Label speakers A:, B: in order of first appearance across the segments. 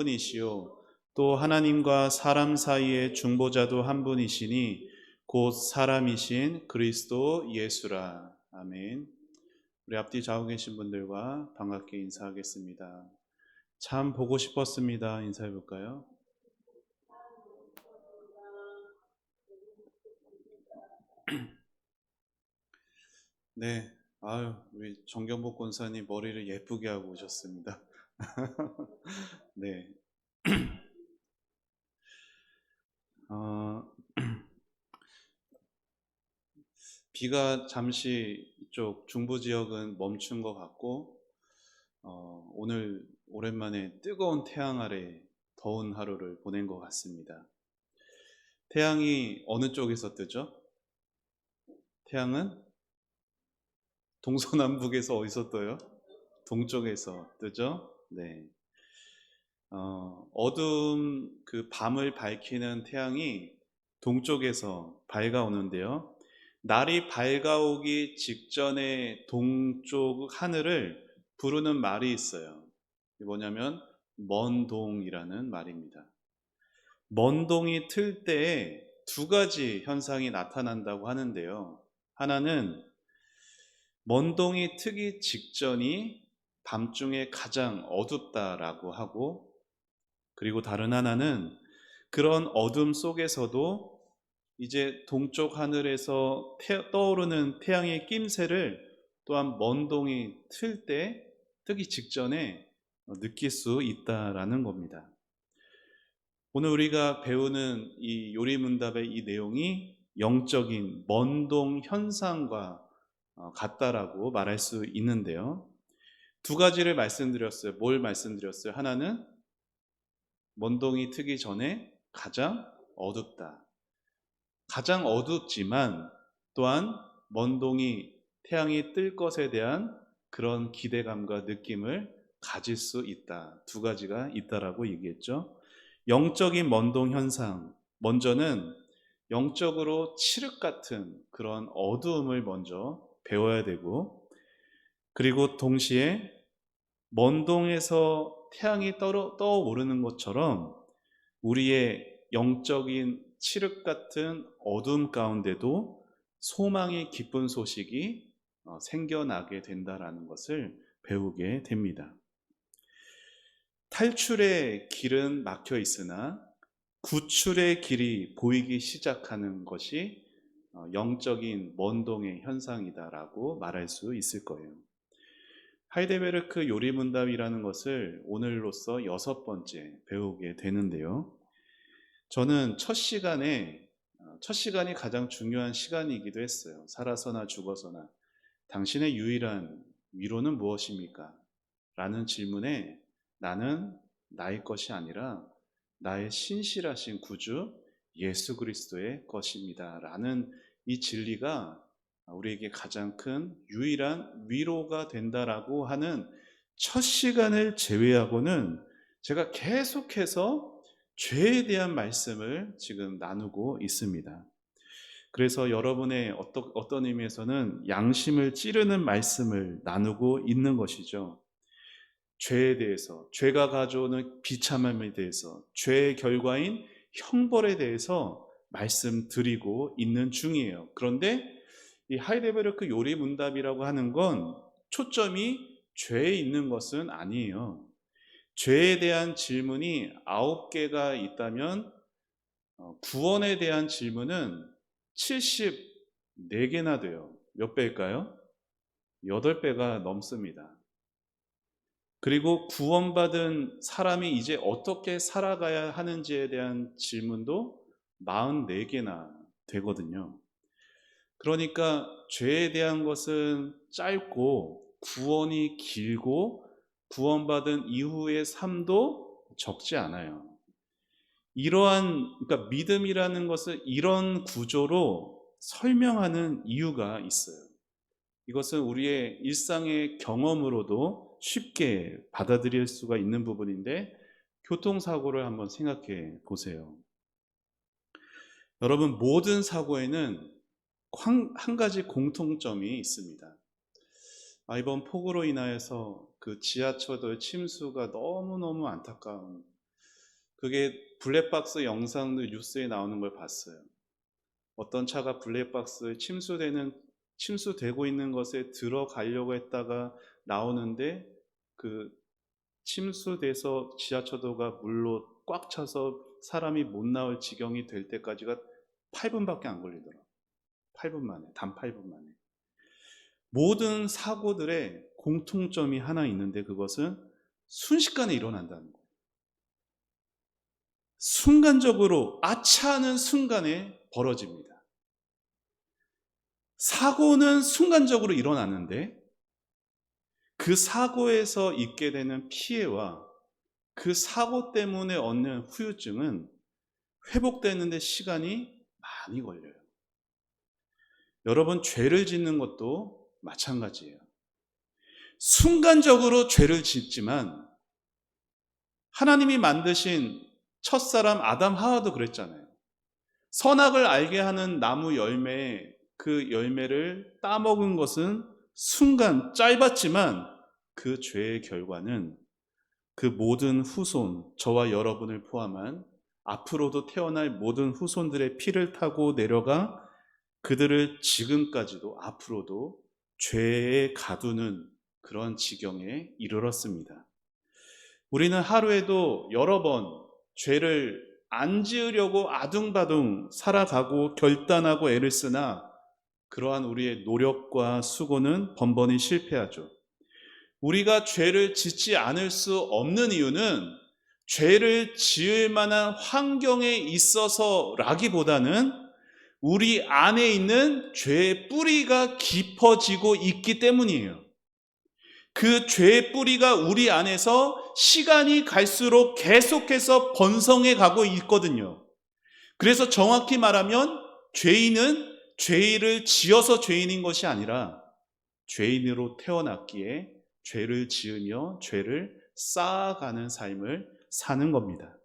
A: 분이시요 또 하나님과 사람 사이의 중보자도 한 분이시니 곧 사람이신 그리스도 예수라. 아멘. 우리 앞뒤 좌우 계신 분들과 반갑게 인사하겠습니다. 참 보고 싶었습니다. 인사해 볼까요? 네. 아유, 우리 정경복 권사님 머리를 예쁘게 하고 오셨습니다. 네. 어, 비가 잠시 이쪽 중부 지역은 멈춘 것 같고, 오늘 오랜만에 뜨거운 태양 아래 더운 하루를 보낸 것 같습니다. 태양이 어느 쪽에서 뜨죠? 태양은 동서남북에서 어디서 떠요? 동쪽에서 뜨죠? 네. 어둠 그 밤을 밝히는 태양이 동쪽에서 밝아오는데요. 날이 밝아오기 직전에 동쪽 하늘을 부르는 말이 있어요. 이게 뭐냐면 먼 동이라는 말입니다. 먼 동이 틀 때에 두 가지 현상이 나타난다고 하는데요. 하나는 먼 동이 트기 직전이 밤중에 가장 어둡다라고 하고, 그리고 다른 하나는 그런 어둠 속에서도 이제 동쪽 하늘에서 떠오르는 태양의 낌새를 또한 먼 동이 틀 때 뜨기 직전에 느낄 수 있다라는 겁니다. 오늘 우리가 배우는 이 요리문답의 이 내용이 영적인 먼동 현상과 같다라고 말할 수 있는데요. 두 가지를 말씀드렸어요. 뭘 말씀드렸어요? 하나는 먼동이 트기 전에 가장 어둡다. 가장 어둡지만 또한 먼동이 태양이 뜰 것에 대한 그런 기대감과 느낌을 가질 수 있다. 두 가지가 있다라고 얘기했죠. 영적인 먼동 현상. 먼저는 영적으로 칠흑 같은 그런 어두움을 먼저 배워야 되고, 그리고 동시에 먼동에서 태양이 떠오르는 것처럼 우리의 영적인 칠흑 같은 어둠 가운데도 소망의 기쁜 소식이 생겨나게 된다라는 것을 배우게 됩니다. 탈출의 길은 막혀 있으나 구출의 길이 보이기 시작하는 것이 영적인 먼동의 현상이다라고 말할 수 있을 거예요. 하이데베르크 요리문답이라는 것을 오늘로써 6번째 배우게 되는데요. 저는 첫 시간이 가장 중요한 시간이기도 했어요. 살아서나 죽어서나 당신의 유일한 위로는 무엇입니까? 라는 질문에 나는 나의 것이 아니라 나의 신실하신 구주 예수 그리스도의 것입니다. 라는 이 진리가 우리에게 가장 큰 유일한 위로가 된다라고 하는 첫 시간을 제외하고는 제가 계속해서 죄에 대한 말씀을 지금 나누고 있습니다. 그래서 여러분의 어떤 의미에서는 양심을 찌르는 말씀을 나누고 있는 것이죠. 죄에 대해서, 죄가 가져오는 비참함에 대해서, 죄의 결과인 형벌에 대해서 말씀드리고 있는 중이에요. 그런데 이 하이데베르크 요리문답이라고 하는 건 초점이 죄에 있는 것은 아니에요. 죄에 대한 질문이 9개가 있다면 구원에 대한 질문은 74개나 돼요. 몇 배일까요? 8배가 넘습니다. 그리고 구원받은 사람이 이제 어떻게 살아가야 하는지에 대한 질문도 44개나 되거든요. 그러니까 죄에 대한 것은 짧고 구원이 길고 구원받은 이후의 삶도 적지 않아요. 그러니까 믿음이라는 것을 이런 구조로 설명하는 이유가 있어요. 이것은 우리의 일상의 경험으로도 쉽게 받아들일 수가 있는 부분인데, 교통사고를 한번 생각해 보세요. 여러분, 모든 사고에는 한 가지 공통점이 있습니다. 이번 폭우로 인하여서 그 지하철도의 침수가 너무너무 안타까운, 그게 블랙박스 영상도 뉴스에 나오는 걸 봤어요. 어떤 차가 블랙박스에 침수되고 있는 것에 들어가려고 했다가 나오는데, 그 침수돼서 지하철도가 물로 꽉 차서 사람이 못 나올 지경이 될 때까지가 8분밖에 안 걸리더라고요. 8분 만에, 단 8분 만에. 모든 사고들의 공통점이 하나 있는데, 그것은 순식간에 일어난다는 거예요. 순간적으로 아차 하는 순간에 벌어집니다. 사고는 순간적으로 일어나는데, 그 사고에서 입게 되는 피해와 그 사고 때문에 얻는 후유증은 회복되는데 시간이 많이 걸려요. 여러분, 죄를 짓는 것도 마찬가지예요. 순간적으로 죄를 짓지만 하나님이 만드신 첫사람 아담 하와도 그랬잖아요. 선악을 알게 하는 나무 열매, 그 열매를 따먹은 것은 순간 짧았지만 그 죄의 결과는 그 모든 후손, 저와 여러분을 포함한 앞으로도 태어날 모든 후손들의 피를 타고 내려가 그들을 지금까지도 앞으로도 죄에 가두는 그런 지경에 이르렀습니다. 우리는 하루에도 여러 번 죄를 안 지으려고 아둥바둥 살아가고 결단하고 애를 쓰나 그러한 우리의 노력과 수고는 번번이 실패하죠. 우리가 죄를 짓지 않을 수 없는 이유는 죄를 지을 만한 환경에 있어서라기보다는 우리 안에 있는 죄의 뿌리가 깊어지고 있기 때문이에요. 그 죄의 뿌리가 우리 안에서 시간이 갈수록 계속해서 번성해 가고 있거든요. 그래서 정확히 말하면 죄인은 죄를 지어서 죄인인 것이 아니라 죄인으로 태어났기에 죄를 지으며 죄를 쌓아가는 삶을 사는 겁니다.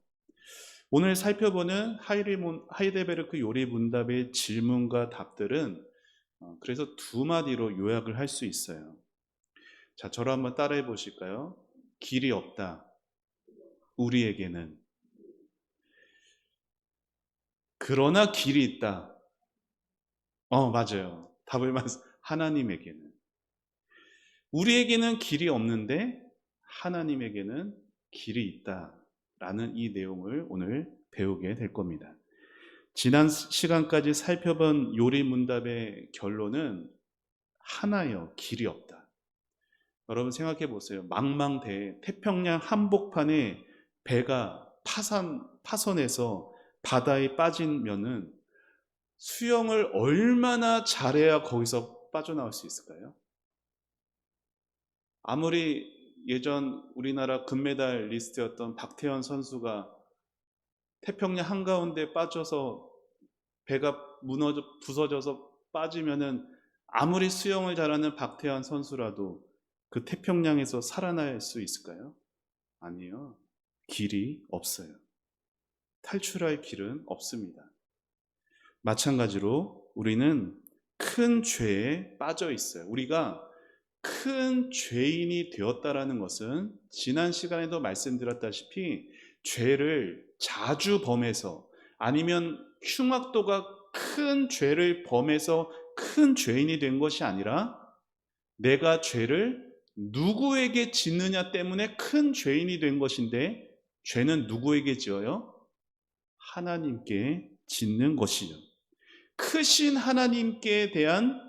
A: 오늘 살펴보는 하이델베르크 요리 문답의 질문과 답들은 그래서 두 마디로 요약을 할 수 있어요. 자, 저를 한번 따라해 보실까요? 길이 없다. 우리에게는. 그러나 길이 있다. 맞아요. 답을 하나님에게는. 우리에게는 길이 없는데 하나님에게는 길이 있다라는 이 내용을 오늘 배우게 될 겁니다. 지난 시간까지 살펴본 요리문답의 결론은 하나요, 길이 없다. 여러분 생각해 보세요. 망망대해 태평양 한복판에 배가 파선해서 바다에 빠지면은 수영을 얼마나 잘해야 거기서 빠져나올 수 있을까요? 아무리 예전 우리나라 금메달 리스트였던 박태환 선수가 태평양 한가운데 빠져서 배가 부서져서 빠지면은 아무리 수영을 잘하는 박태환 선수라도 그 태평양에서 살아날 수 있을까요? 아니요. 길이 없어요. 탈출할 길은 없습니다. 마찬가지로 우리는 큰 죄에 빠져 있어요. 우리가 큰 죄인이 되었다라는 것은 지난 시간에도 말씀드렸다시피 죄를 자주 범해서 아니면 흉악도가 큰 죄를 범해서 큰 죄인이 된 것이 아니라 내가 죄를 누구에게 짓느냐 때문에 큰 죄인이 된 것인데 죄는 누구에게 지어요? 하나님께 짓는 것이죠. 크신 하나님께 대한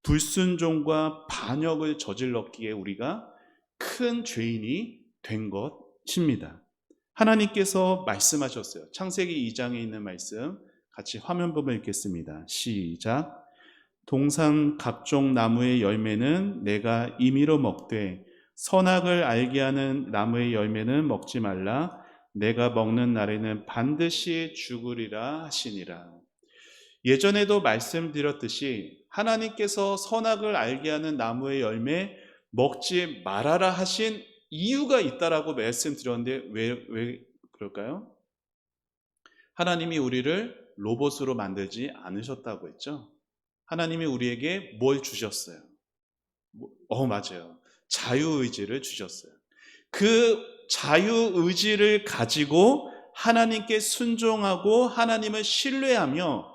A: 불순종과 반역을 저질렀기에 우리가 큰 죄인이 된 것입니다. 하나님께서 말씀하셨어요. 창세기 2장에 있는 말씀 같이 화면 보면 읽겠습니다. 시작. 동산 각종 나무의 열매는 내가 임의로 먹되 선악을 알게 하는 나무의 열매는 먹지 말라. 내가 먹는 날에는 반드시 죽으리라 하시니라. 예전에도 말씀드렸듯이 하나님께서 선악을 알게 하는 나무의 열매 먹지 말아라 하신 이유가 있다라고 말씀드렸는데 왜 그럴까요? 하나님이 우리를 로봇으로 만들지 않으셨다고 했죠. 하나님이 우리에게 뭘 주셨어요? 맞아요. 자유의지를 주셨어요. 그 자유의지를 가지고 하나님께 순종하고 하나님을 신뢰하며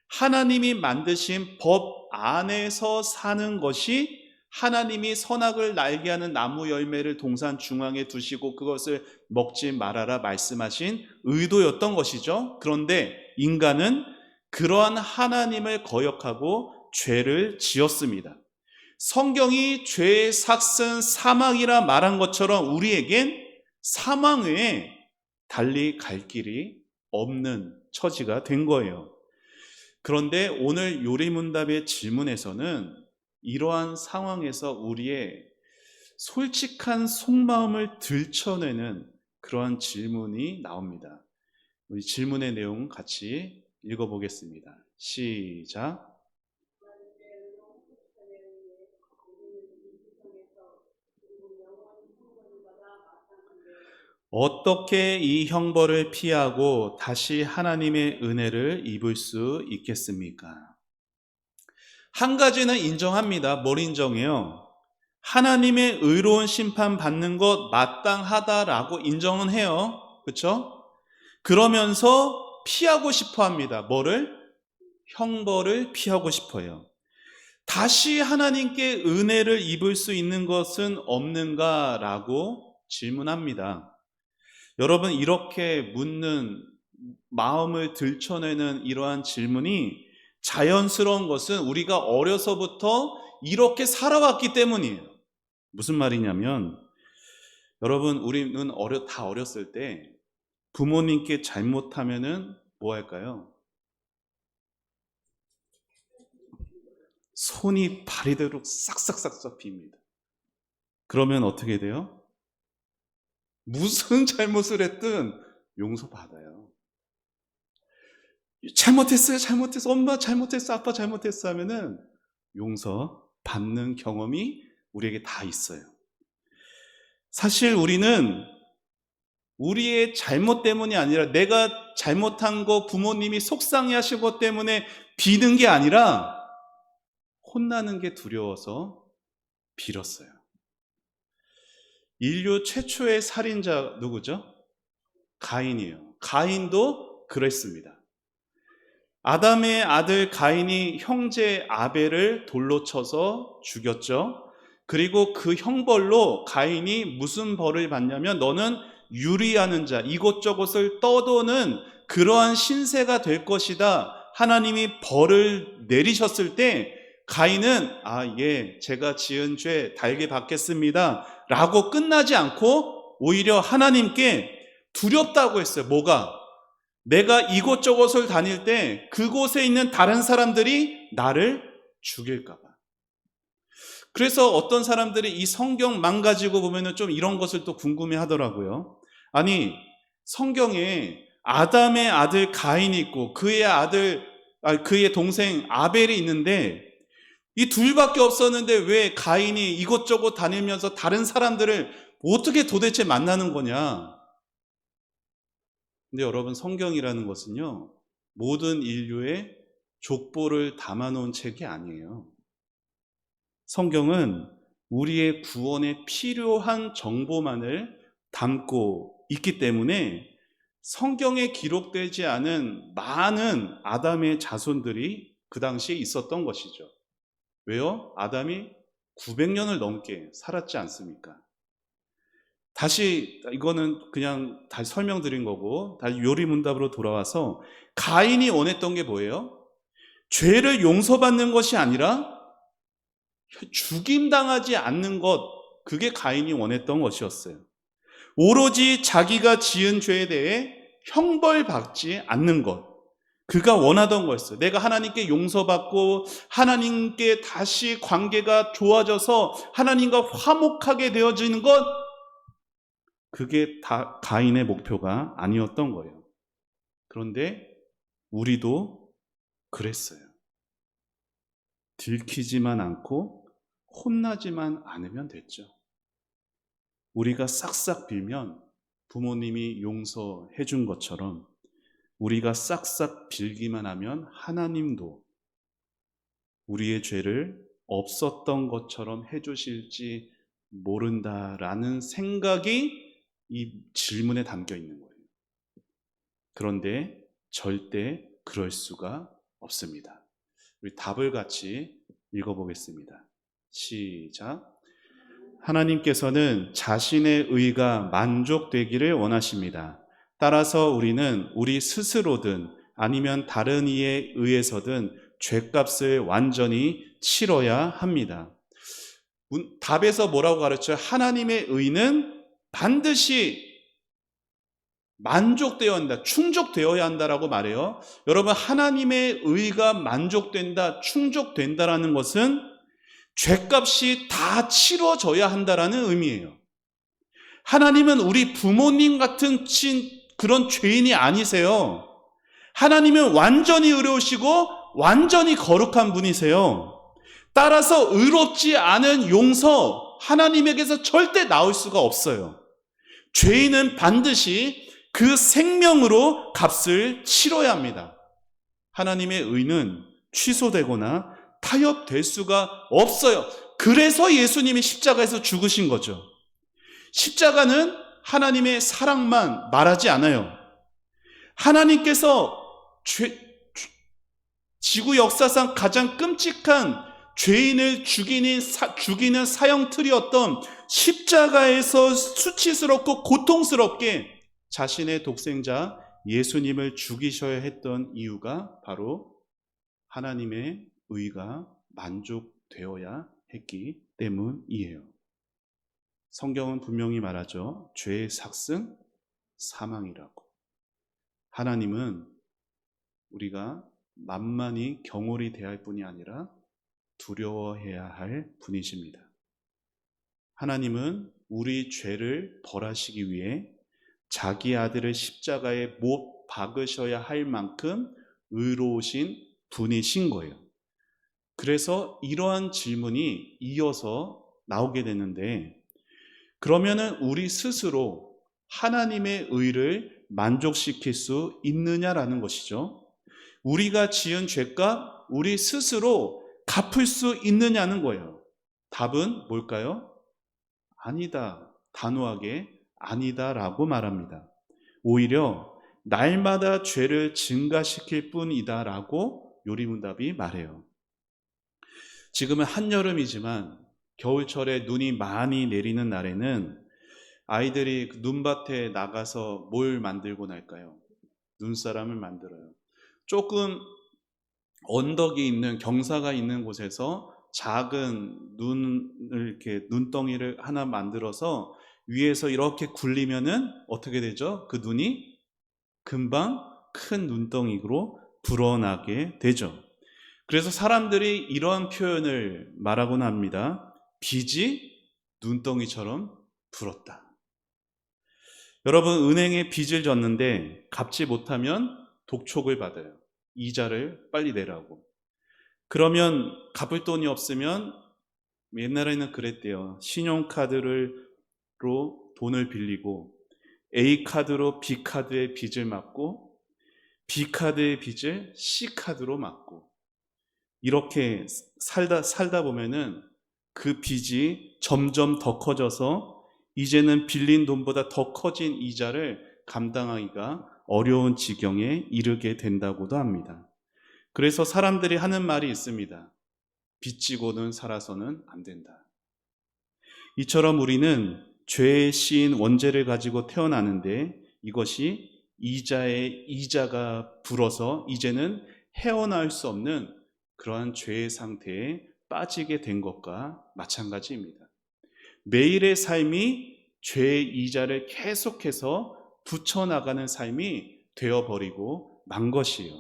A: 하나님이 만드신 법 안에서 사는 것이 하나님이 선악을 알게 하는 나무 열매를 동산 중앙에 두시고 그것을 먹지 말아라 말씀하신 의도였던 것이죠. 그런데 인간은 그러한 하나님을 거역하고 죄를 지었습니다. 성경이 죄의 삭은 사망이라 말한 것처럼 우리에겐 사망 외에 달리 갈 길이 없는 처지가 된 거예요. 그런데 오늘 요리문답의 질문에서는 이러한 상황에서 우리의 솔직한 속마음을 들춰내는 그러한 질문이 나옵니다. 우리 질문의 내용 같이 읽어보겠습니다. 시작. 어떻게 이 형벌을 피하고 다시 하나님의 은혜를 입을 수 있겠습니까? 한 가지는 인정합니다. 뭘 인정해요? 하나님의 의로운 심판 받는 것 마땅하다라고 인정은 해요. 그렇죠? 그러면서 피하고 싶어 합니다. 뭐를? 형벌을 피하고 싶어요. 다시 하나님께 은혜를 입을 수 있는 것은 없는가라고 질문합니다. 여러분, 이렇게 묻는 마음을 들춰내는 이러한 질문이 자연스러운 것은 우리가 어려서부터 이렇게 살아왔기 때문이에요. 무슨 말이냐면, 여러분, 우리는 다 어렸을 때 부모님께 잘못하면은 뭐 할까요? 손이 발이도록 싹싹싹싹 빕니다. 그러면 어떻게 돼요? 무슨 잘못을 했든 용서받아요. 잘못했어요, 잘못했어, 엄마 잘못했어, 아빠 잘못했어 하면은 용서받는 경험이 우리에게 다 있어요. 사실 우리는 우리의 잘못 때문이 아니라 내가 잘못한 거 부모님이 속상해 하신 것 때문에 비는 게 아니라 혼나는 게 두려워서 빌었어요. 인류 최초의 살인자 누구죠? 가인이에요. 가인도 그랬습니다. 아담의 아들 가인이 형제 아벨을 돌로 쳐서 죽였죠. 그리고 그 형벌로 가인이 무슨 벌을 받냐면 너는 유리하는 자, 이곳저곳을 떠도는 그러한 신세가 될 것이다. 하나님이 벌을 내리셨을 때 가인은 예, 제가 지은 죄 달게 받겠습니다 라고 끝나지 않고 오히려 하나님께 두렵다고 했어요. 뭐가? 내가 이곳저곳을 다닐 때 그곳에 있는 다른 사람들이 나를 죽일까 봐. 그래서 어떤 사람들이 이 성경 망가지고 보면은 좀 이런 것을 또 궁금해 하더라고요. 아니, 성경에 아담의 아들 가인이 있고 그의 동생 아벨이 있는데 이 둘밖에 없었는데 왜 가인이 이곳저곳 다니면서 다른 사람들을 어떻게 도대체 만나는 거냐? 근데 여러분, 성경이라는 것은요, 모든 인류의 족보를 담아놓은 책이 아니에요. 성경은 우리의 구원에 필요한 정보만을 담고 있기 때문에 성경에 기록되지 않은 많은 아담의 자손들이 그 당시에 있었던 것이죠. 왜요? 아담이 900년을 넘게 살았지 않습니까? 다시 이거는 그냥 다시 설명드린 거고 다시 요리문답으로 돌아와서 가인이 원했던 게 뭐예요? 죄를 용서받는 것이 아니라 죽임당하지 않는 것, 그게 가인이 원했던 것이었어요. 오로지 자기가 지은 죄에 대해 형벌받지 않는 것, 그가 원하던 거였어요. 내가 하나님께 용서받고 하나님께 다시 관계가 좋아져서 하나님과 화목하게 되어지는 것, 그게 다 가인의 목표가 아니었던 거예요. 그런데 우리도 그랬어요. 들키지만 않고 혼나지만 않으면 됐죠. 우리가 싹싹 빌면 부모님이 용서해 준 것처럼 우리가 싹싹 빌기만 하면 하나님도 우리의 죄를 없었던 것처럼 해주실지 모른다라는 생각이 이 질문에 담겨 있는 거예요. 그런데 절대 그럴 수가 없습니다. 우리 답을 같이 읽어보겠습니다. 시작. 하나님께서는 자신의 의가 만족되기를 원하십니다. 따라서 우리는 우리 스스로든 아니면 다른 이에 의해서든 죗값을 완전히 치러야 합니다. 답에서 뭐라고 가르쳐요? 하나님의 의는 반드시 만족되어야 한다, 충족되어야 한다라고 말해요. 여러분, 하나님의 의가 만족된다, 충족된다라는 것은 죗값이 다 치러져야 한다라는 의미예요. 하나님은 우리 부모님 같은 그런 죄인이 아니세요. 하나님은 완전히 의로우시고 완전히 거룩한 분이세요. 따라서 의롭지 않은 용서, 하나님에게서 절대 나올 수가 없어요. 죄인은 반드시 그 생명으로 값을 치러야 합니다. 하나님의 의는 취소되거나 타협될 수가 없어요. 그래서 예수님이 십자가에서 죽으신 거죠. 십자가는 하나님의 사랑만 말하지 않아요. 하나님께서 지구 역사상 가장 끔찍한 죄인을 죽이는 사형틀이었던 십자가에서 수치스럽고 고통스럽게 자신의 독생자 예수님을 죽이셔야 했던 이유가 바로 하나님의 의가 만족되어야 했기 때문이에요. 성경은 분명히 말하죠. 죄의 삭슨 사망이라고. 하나님은 우리가 만만히 경홀히 대할 뿐이 아니라 두려워해야 할 분이십니다. 하나님은 우리 죄를 벌하시기 위해 자기 아들을 십자가에 못 박으셔야 할 만큼 의로우신 분이신 거예요. 그래서 이러한 질문이 이어서 나오게 되는데, 그러면은 우리 스스로 하나님의 의를 만족시킬 수 있느냐라는 것이죠. 우리가 지은 죄값 우리 스스로 갚을 수 있느냐는 거예요. 답은 뭘까요? 아니다. 단호하게 아니다라고 말합니다. 오히려 날마다 죄를 증가시킬 뿐이다라고 요리문답이 말해요. 지금은 한여름이지만 겨울철에 눈이 많이 내리는 날에는 아이들이 눈밭에 나가서 뭘 만들고 날까요? 눈사람을 만들어요. 조금 언덕이 있는, 경사가 있는 곳에서 작은 눈덩이를 하나 만들어서 위에서 이렇게 굴리면은 어떻게 되죠? 그 눈이 금방 큰 눈덩이로 불어나게 되죠. 그래서 사람들이 이러한 표현을 말하곤 합니다. 빚이 눈덩이처럼 불었다. 여러분, 은행에 빚을 졌는데 갚지 못하면 독촉을 받아요. 이자를 빨리 내라고. 그러면 갚을 돈이 없으면, 옛날에는 그랬대요. 신용카드로 돈을 빌리고 A카드로 B카드의 빚을 막고 B카드의 빚을 C카드로 막고, 이렇게 살다 보면은 그 빚이 점점 더 커져서 이제는 빌린 돈보다 더 커진 이자를 감당하기가 어려운 지경에 이르게 된다고도 합니다. 그래서 사람들이 하는 말이 있습니다. 빚지고는 살아서는 안 된다. 이처럼 우리는 죄의 씨인 원죄를 가지고 태어나는데 이것이 이자에 이자가 불어서 이제는 헤어나올 수 없는 그러한 죄의 상태에 빠지게 된 것과 마찬가지입니다. 매일의 삶이 죄의 이자를 계속해서 붙여나가는 삶이 되어버리고 만 것이에요.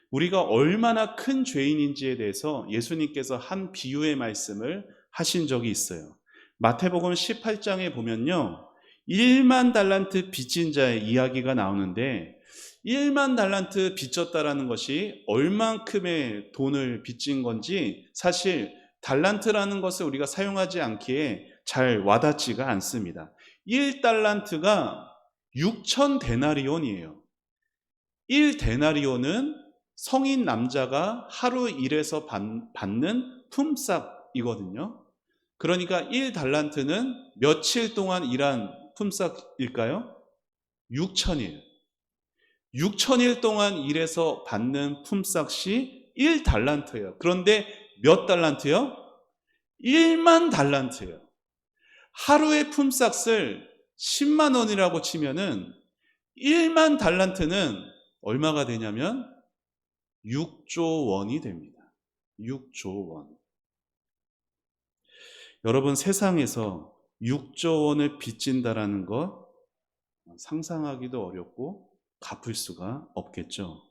A: 우리가 얼마나 큰 죄인인지에 대해서 예수님께서 한 비유의 말씀을 하신 적이 있어요. 마태복음 18장에 보면요, 1만 달란트 빚진 자의 이야기가 나오는데, 1만 달란트 빚졌다라는 것이 얼만큼의 돈을 빚진 건지 사실 달란트라는 것을 우리가 사용하지 않기에 잘 와닿지가 않습니다. 1달란트가 6,000데나리온이에요. 1데나리온은 성인 남자가 하루 일해서 받는 품삯이거든요. 그러니까 1달란트는 며칠 동안 일한 품삯일까요? 6,000일. 6,000일 동안 일해서 받는 품삯이 1달란트예요. 그런데 몇 달란트요? 1만 달란트예요. 하루의 품삯을 10만 원이라고 치면은 1만 달란트는 얼마가 되냐면 6조 원이 됩니다. 6조 원. 여러분, 세상에서 6조 원을 빚진다라는 것 상상하기도 어렵고 갚을 수가 없겠죠.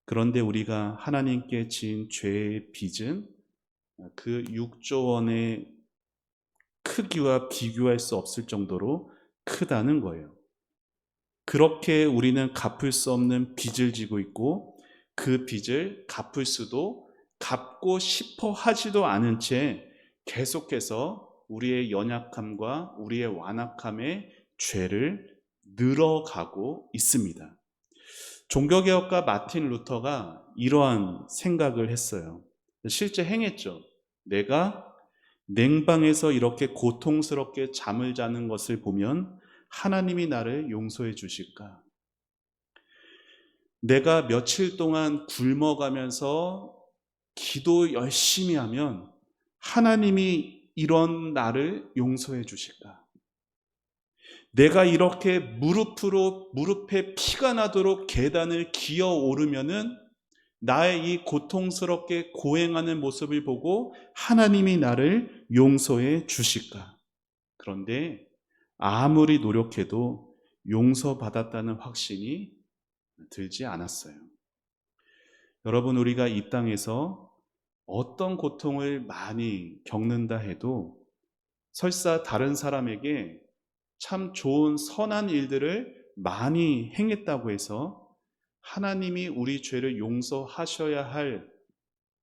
A: 그런데 우리가 하나님께 지은 죄의 빚은 그 6조 원의 크기와 비교할 수 없을 정도로 크다는 거예요. 그렇게 우리는 갚을 수 없는 빚을 지고 있고, 그 빚을 갚을 수도 갚고 싶어 하지도 않은 채 계속해서 우리의 연약함과 우리의 완악함의 죄를 늘어가고 있습니다. 종교개혁가 마틴 루터가 이러한 생각을 했어요. 실제 행했죠. 내가 냉방에서 이렇게 고통스럽게 잠을 자는 것을 보면 하나님이 나를 용서해 주실까? 내가 며칠 동안 굶어가면서 기도 열심히 하면 하나님이 이런 나를 용서해 주실까? 내가 이렇게 무릎에 피가 나도록 계단을 기어 오르면은 나의 이 고통스럽게 고행하는 모습을 보고 하나님이 나를 용서해 주실까? 그런데 아무리 노력해도 용서받았다는 확신이 들지 않았어요. 여러분, 우리가 이 땅에서 어떤 고통을 많이 겪는다 해도 설사 다른 사람에게 참 좋은 선한 일들을 많이 행했다고 해서 하나님이 우리 죄를 용서하셔야 할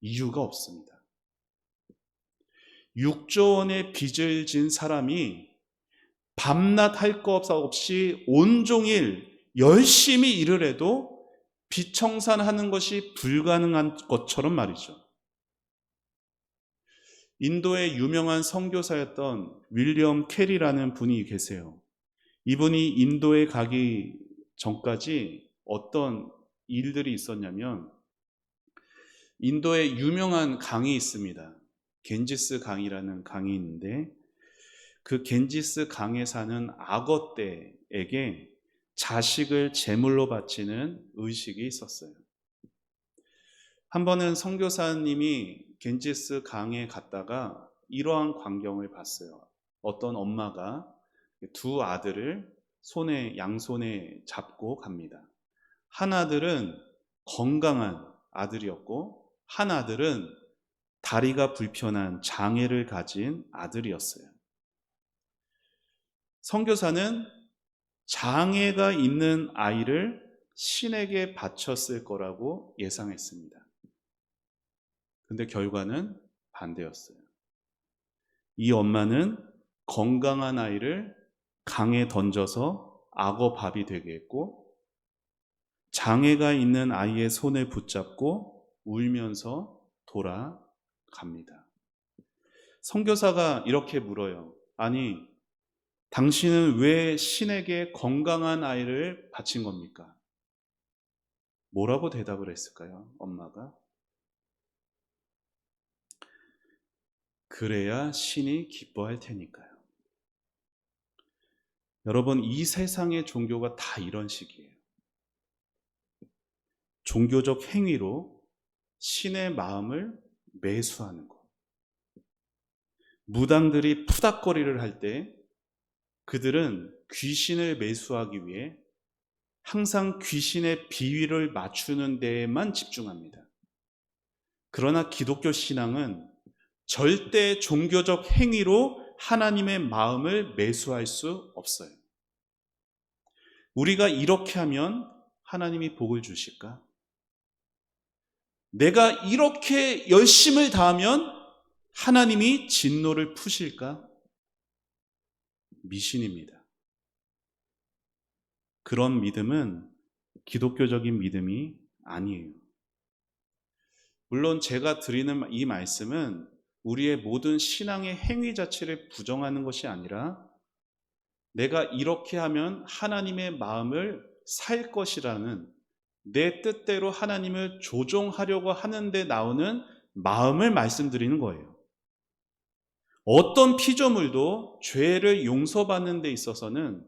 A: 이유가 없습니다. 6조 원의 빚을 진 사람이 밤낮 할 것 없이 온종일 열심히 일을 해도 빚 청산하는 것이 불가능한 것처럼 말이죠. 인도의 유명한 선교사였던 윌리엄 캐리라는 분이 계세요. 이분이 인도에 가기 전까지 어떤 일들이 있었냐면, 인도에 유명한 강이 있습니다. 겐지스 강이라는 강이 있는데, 그 겐지스 강에 사는 악어떼에게 자식을 제물로 바치는 의식이 있었어요. 한 번은 선교사님이 겐지스 강에 갔다가 이러한 광경을 봤어요. 어떤 엄마가 두 아들을 양손에 잡고 갑니다. 한 아들은 건강한 아들이었고, 한 아들은 다리가 불편한 장애를 가진 아들이었어요. 선교사는 장애가 있는 아이를 신에게 바쳤을 거라고 예상했습니다. 근데 결과는 반대였어요. 이 엄마는 건강한 아이를 강에 던져서 악어밥이 되게 했고, 장애가 있는 아이의 손을 붙잡고 울면서 돌아갑니다. 선교사가 이렇게 물어요. 아니, 당신은 왜 신에게 건강한 아이를 바친 겁니까? 뭐라고 대답을 했을까요? 엄마가? 그래야 신이 기뻐할 테니까요. 여러분, 이 세상의 종교가 다 이런 식이에요. 종교적 행위로 신의 마음을 매수하는 것. 무당들이 푸닥거리를 할 때 그들은 귀신을 매수하기 위해 항상 귀신의 비위를 맞추는 데에만 집중합니다. 그러나 기독교 신앙은 절대 종교적 행위로 하나님의 마음을 매수할 수 없어요. 우리가 이렇게 하면 하나님이 복을 주실까? 내가 이렇게 열심을 다하면 하나님이 진노를 푸실까? 미신입니다. 그런 믿음은 기독교적인 믿음이 아니에요. 물론 제가 드리는 이 말씀은 우리의 모든 신앙의 행위 자체를 부정하는 것이 아니라, 내가 이렇게 하면 하나님의 마음을 살 것이라는 내 뜻대로 하나님을 조종하려고 하는데 나오는 마음을 말씀드리는 거예요. 어떤 피조물도 죄를 용서받는 데 있어서는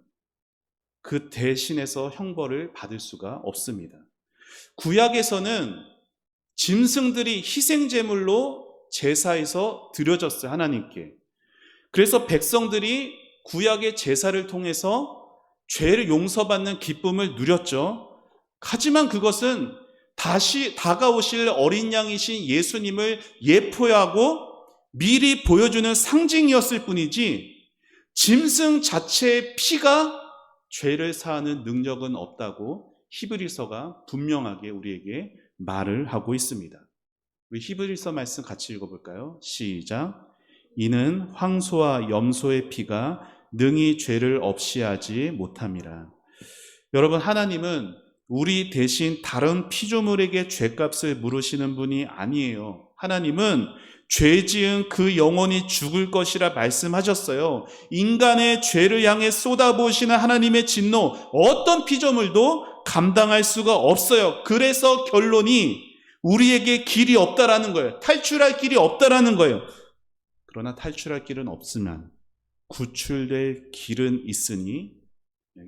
A: 그 대신에서 형벌을 받을 수가 없습니다. 구약에서는 짐승들이 희생제물로 제사에서 드려졌어요, 하나님께. 그래서 백성들이 구약의 제사를 통해서 죄를 용서받는 기쁨을 누렸죠. 하지만 그것은 다시 다가오실 어린 양이신 예수님을 예표하고 미리 보여주는 상징이었을 뿐이지 짐승 자체의 피가 죄를 사하는 능력은 없다고 히브리서가 분명하게 우리에게 말을 하고 있습니다. 우리 히브리서 말씀 같이 읽어볼까요? 시작. 이는 황소와 염소의 피가 능히 죄를 없이 하지 못함이라. 여러분, 하나님은 우리 대신 다른 피조물에게 죄값을 물으시는 분이 아니에요. 하나님은 죄 지은 그 영혼이 죽을 것이라 말씀하셨어요. 인간의 죄를 향해 쏟아부으시는 하나님의 진노, 어떤 피조물도 감당할 수가 없어요. 그래서 결론이 우리에게 길이 없다라는 거예요. 탈출할 길이 없다라는 거예요. 그러나 탈출할 길은 없으면 구출될 길은 있으니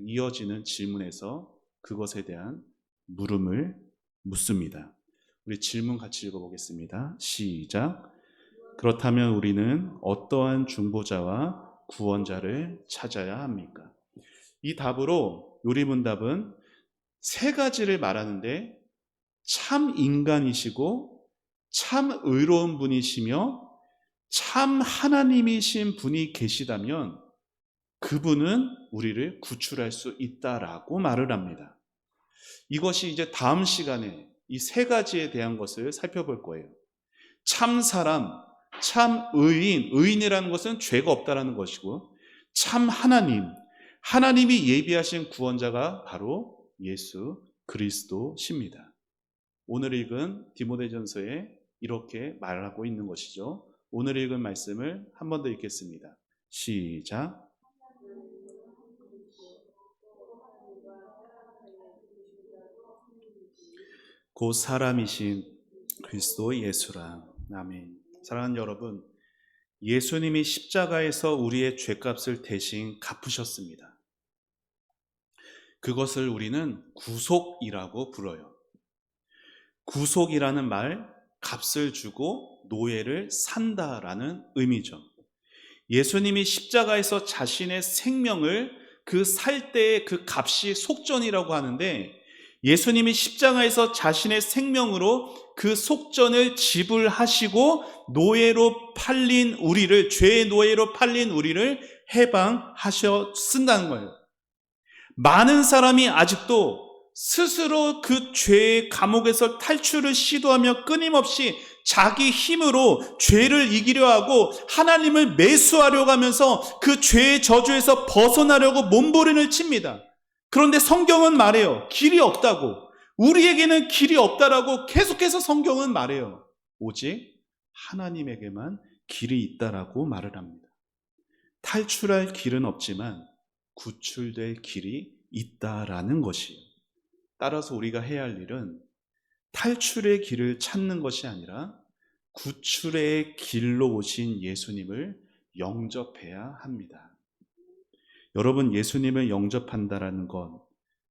A: 이어지는 질문에서 그것에 대한 물음을 묻습니다. 우리 질문 같이 읽어보겠습니다. 시작. 그렇다면 우리는 어떠한 중보자와 구원자를 찾아야 합니까? 이 답으로 요리문답은 세 가지를 말하는데 참 인간이시고 참 의로운 분이시며 참 하나님이신 분이 계시다면 그분은 우리를 구출할 수 있다라고 말을 합니다. 이것이 이제 다음 시간에 이 세 가지에 대한 것을 살펴볼 거예요. 참 사람, 참 의인, 의인이라는 것은 죄가 없다라는 것이고 참 하나님, 하나님이 예비하신 구원자가 바로 예수 그리스도십니다. 오늘 읽은 디모데전서에 이렇게 말하고 있는 것이죠. 오늘 읽은 말씀을 한 번 더 읽겠습니다. 시작. 곧 사람이신 그리스도 예수라. 아멘. 사랑하는 여러분, 예수님이 십자가에서 우리의 죄값을 대신 갚으셨습니다. 그것을 우리는 구속이라고 불러요. 구속이라는 말, 값을 주고 노예를 산다라는 의미죠. 예수님이 십자가에서 자신의 생명을 그 살 때의 그 값이 속전이라고 하는데, 예수님이 십자가에서 자신의 생명으로 그 속전을 지불하시고 노예로 팔린 우리를, 죄의 노예로 팔린 우리를 해방하셔 쓴다는 거예요. 많은 사람이 아직도 스스로 그 죄의 감옥에서 탈출을 시도하며 끊임없이 자기 힘으로 죄를 이기려 하고 하나님을 매수하려고 하면서 그 죄의 저주에서 벗어나려고 몸부림을 칩니다. 그런데 성경은 말해요. 길이 없다고. 우리에게는 길이 없다라고 계속해서 성경은 말해요. 오직 하나님에게만 길이 있다라고 말을 합니다. 탈출할 길은 없지만 구출될 길이 있다라는 것이에요. 따라서 우리가 해야 할 일은 탈출의 길을 찾는 것이 아니라 구출의 길로 오신 예수님을 영접해야 합니다. 여러분, 예수님을 영접한다라는 건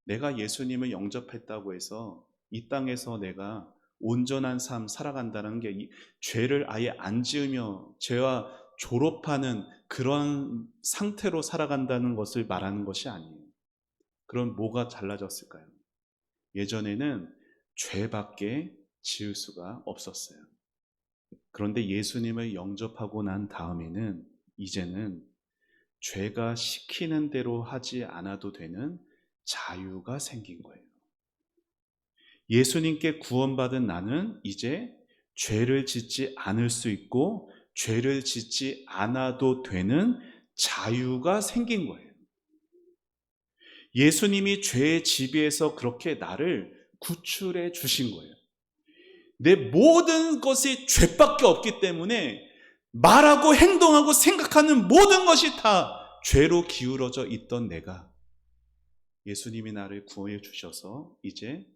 A: 내가 예수님을 영접했다고 해서 이 땅에서 내가 온전한 삶 살아간다는 게 죄를 아예 안 지으며 죄와 졸업하는 그런 상태로 살아간다는 것을 말하는 것이 아니에요. 그럼 뭐가 달라졌을까요? 예전에는 죄밖에 지을 수가 없었어요. 그런데 예수님을 영접하고 난 다음에는 이제는 죄가 시키는 대로 하지 않아도 되는 자유가 생긴 거예요. 예수님께 구원받은 나는 이제 죄를 짓지 않을 수 있고 죄를 짓지 않아도 되는 자유가 생긴 거예요. 예수님이 죄의 지배에서 그렇게 나를 구출해 주신 거예요. 내 모든 것이 죄밖에 없기 때문에 말하고 행동하고 생각하는 모든 것이 다 죄로 기울어져 있던 내가 예수님이 나를 구원해 주셔서 이제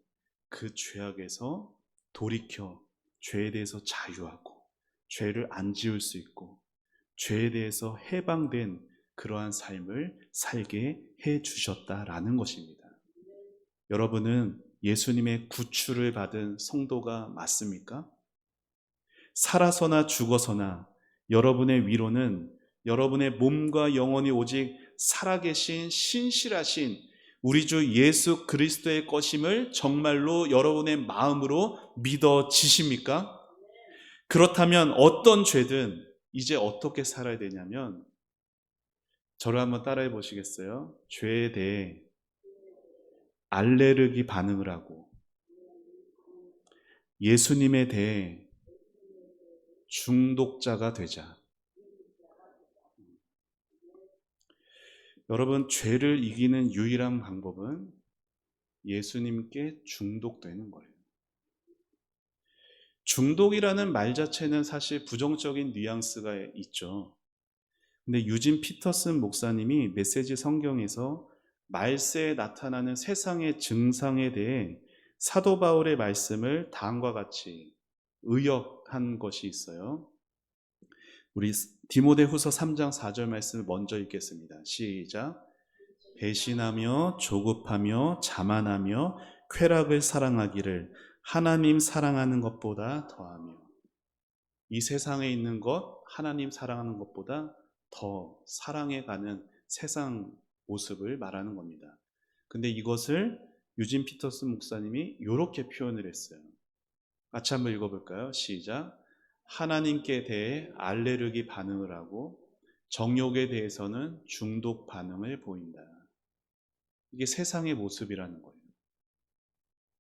A: 그 죄악에서 돌이켜 죄에 대해서 자유하고 죄를 안 지을 수 있고 죄에 대해서 해방된 그러한 삶을 살게 해 주셨다라는 것입니다. 여러분은 예수님의 구출을 받은 성도가 맞습니까? 살아서나 죽어서나 여러분의 위로는 여러분의 몸과 영혼이 오직 살아계신 신실하신 우리 주 예수 그리스도의 것임을 정말로 여러분의 마음으로 믿어지십니까? 그렇다면 어떤 죄든 이제 어떻게 살아야 되냐면, 저를 한번 따라해 보시겠어요? 죄에 대해 알레르기 반응을 하고 예수님에 대해 중독자가 되자. 여러분, 죄를 이기는 유일한 방법은 예수님께 중독되는 거예요. 중독이라는 말 자체는 사실 부정적인 뉘앙스가 있죠. 근데 유진 피터슨 목사님이 메시지 성경에서 말세에 나타나는 세상의 증상에 대해 사도 바울의 말씀을 다음과 같이 의역한 것이 있어요. 우리 디모데후서 3장 4절 말씀을 먼저 읽겠습니다. 시작. 배신하며 조급하며 자만하며 쾌락을 사랑하기를 하나님 사랑하는 것보다 더하며. 이 세상에 있는 것, 하나님 사랑하는 것보다 더 사랑해가는 세상 모습을 말하는 겁니다. 근데 이것을 유진 피터슨 목사님이 이렇게 표현을 했어요. 같이 한번 읽어볼까요? 시작. 하나님께 대해 알레르기 반응을 하고 정욕에 대해서는 중독 반응을 보인다. 이게 세상의 모습이라는 거예요.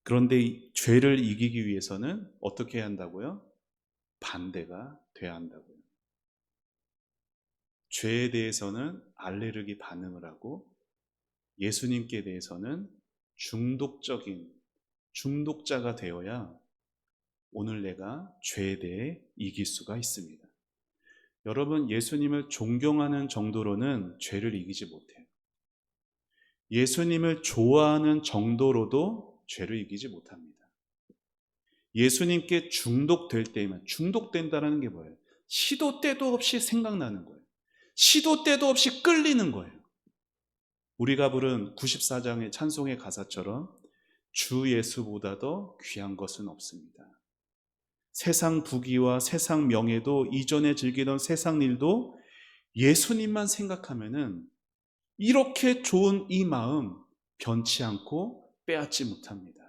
A: 그런데 죄를 이기기 위해서는 어떻게 해야 한다고요? 반대가 돼야 한다고요. 죄에 대해서는 알레르기 반응을 하고 예수님께 대해서는 중독자가 되어야 오늘 내가 죄에 대해 이길 수가 있습니다. 여러분, 예수님을 존경하는 정도로는 죄를 이기지 못해요. 예수님을 좋아하는 정도로도 죄를 이기지 못합니다. 예수님께 중독될 때면, 중독된다는 게 뭐예요? 시도 때도 없이 생각나는 거예요. 시도 때도 없이 끌리는 거예요. 우리가 부른 94장의 찬송의 가사처럼 주 예수보다도 귀한 것은 없습니다. 세상 부귀와 세상 명예도 이전에 즐기던 세상 일도 예수님만 생각하면은 이렇게 좋은 이 마음 변치 않고 빼앗지 못합니다.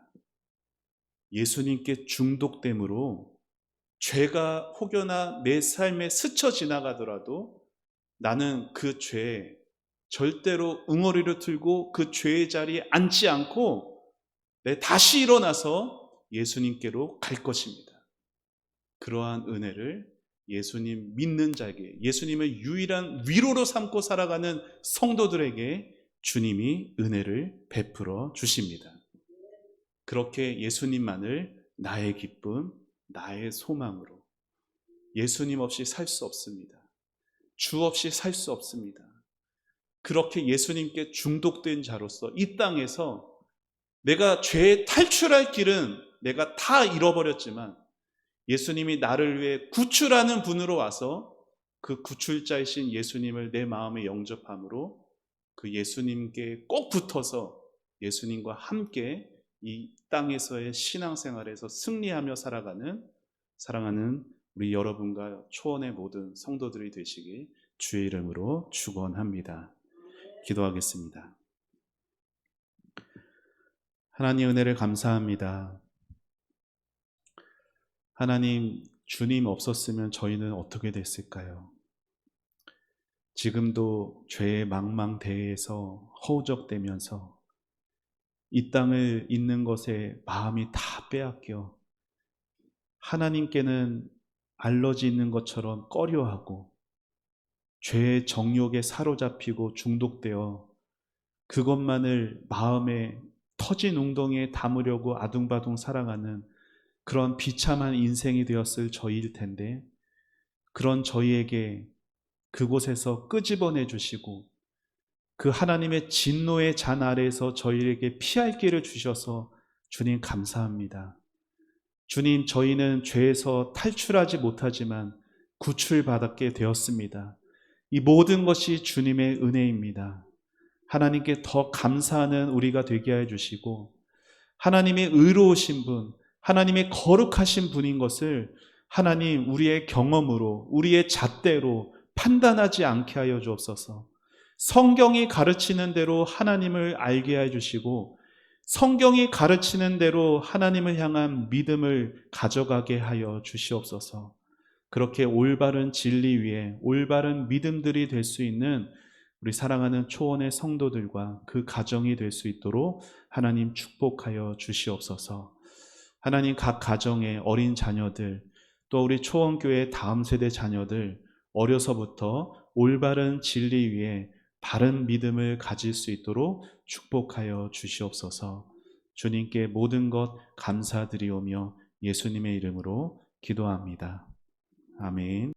A: 예수님께 중독됨으로 죄가 혹여나 내 삶에 스쳐 지나가더라도 나는 그 죄에 절대로 응어리를 틀고 그 죄의 자리에 앉지 않고 다시 일어나서 예수님께로 갈 것입니다. 그러한 은혜를 예수님 믿는 자에게, 예수님을 유일한 위로로 삼고 살아가는 성도들에게 주님이 은혜를 베풀어 주십니다. 그렇게 예수님만을 나의 기쁨, 나의 소망으로, 예수님 없이 살 수 없습니다. 주 없이 살 수 없습니다. 그렇게 예수님께 중독된 자로서 이 땅에서 내가 죄에 탈출할 길은 내가 다 잃어버렸지만 예수님이 나를 위해 구출하는 분으로 와서 그 구출자이신 예수님을 내 마음에 영접함으로 그 예수님께 꼭 붙어서 예수님과 함께 이 땅에서의 신앙생활에서 승리하며 살아가는 사랑하는 우리 여러분과 초원의 모든 성도들이 되시길 주의 이름으로 축원합니다. 기도하겠습니다. 하나님 은혜를 감사합니다. 하나님, 주님 없었으면 저희는 어떻게 됐을까요? 지금도 죄의 망망대해에서 허우적대면서 이 땅을 있는 것에 마음이 다 빼앗겨 하나님께는 알러지 있는 것처럼 꺼려하고 죄의 정욕에 사로잡히고 중독되어 그것만을 마음에 터진 웅덩이에 담으려고 아둥바둥 살아가는 그런 비참한 인생이 되었을 저희일 텐데, 그런 저희에게 그곳에서 끄집어내 주시고 그 하나님의 진노의 잔 아래에서 저희에게 피할 길을 주셔서 주님 감사합니다. 주님, 저희는 죄에서 탈출하지 못하지만 구출받게 되었습니다. 이 모든 것이 주님의 은혜입니다. 하나님께 더 감사하는 우리가 되게 해 주시고, 하나님의 의로우신 분, 하나님의 거룩하신 분인 것을 하나님 우리의 경험으로, 우리의 잣대로 판단하지 않게 하여 주옵소서. 성경이 가르치는 대로 하나님을 알게 해 주시고, 성경이 가르치는 대로 하나님을 향한 믿음을 가져가게 하여 주시옵소서. 그렇게 올바른 진리 위에 올바른 믿음들이 될 수 있는 우리 사랑하는 초원의 성도들과 그 가정이 될 수 있도록 하나님 축복하여 주시옵소서. 하나님, 각 가정의 어린 자녀들, 또 우리 초원교회 다음 세대 자녀들, 어려서부터 올바른 진리 위에 바른 믿음을 가질 수 있도록 축복하여 주시옵소서. 주님께 모든 것 감사드리오며 예수님의 이름으로 기도합니다. 아멘.